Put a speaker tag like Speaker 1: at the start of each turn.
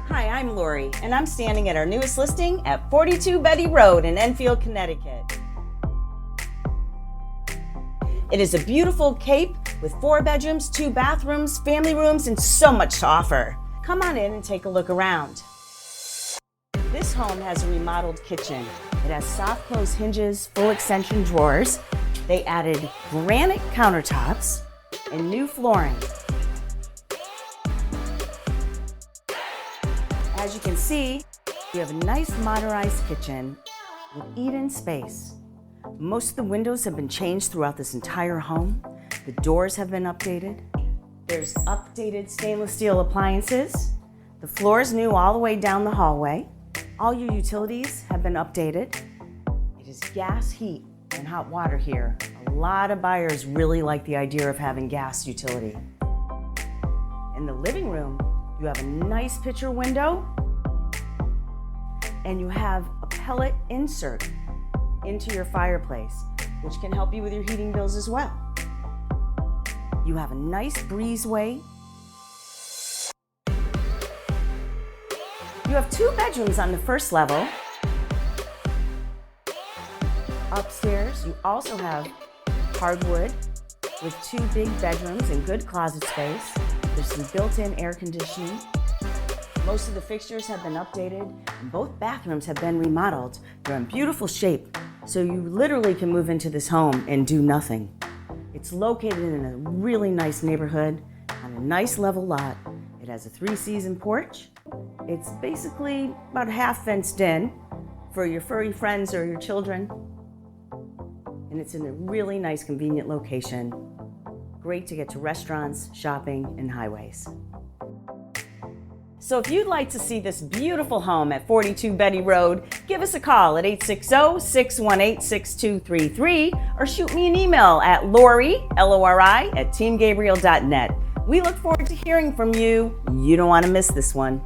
Speaker 1: Hi, I'm Lori, and I'm standing at our newest listing at 42 Betty Road in Enfield, Connecticut. It is a beautiful cape with 4 bedrooms, 2 bathrooms, family rooms, and so much to offer. Come on in and take a look around. This home has a remodeled kitchen. It has soft close hinges, full extension drawers. They added granite countertops and new flooring. As you can see, you have a nice modernized kitchen with eat-in space. Most of the windows have been changed throughout this entire home. The doors have been updated. There's updated stainless steel appliances. The floor is new all the way down the hallway. All your utilities have been updated. It is gas, heat, and hot water here. A lot of buyers really like the idea of having gas utility. In the living room, you have a nice picture window, and you have a pellet insert into your fireplace, which can help you with your heating bills as well. You have a nice breezeway. You have 2 bedrooms on the first level. Upstairs, you also have hardwood with 2 big bedrooms and good closet space. There's some built-in air conditioning. Most of the fixtures have been updated, and both bathrooms have been remodeled. They're in beautiful shape, so you literally can move into this home and do nothing. It's located in a really nice neighborhood on a nice level lot. It has a 3-season porch. It's basically about half fenced in for your furry friends or your children. And it's in a really nice, convenient location. Great to get to restaurants, shopping, and highways. So if you'd like to see this beautiful home at 42 Betty Road, give us a call at 860-618-6233 or shoot me an email at Lori, Lori, @teamgabriel.net. We look forward to hearing from you. You don't want to miss this one.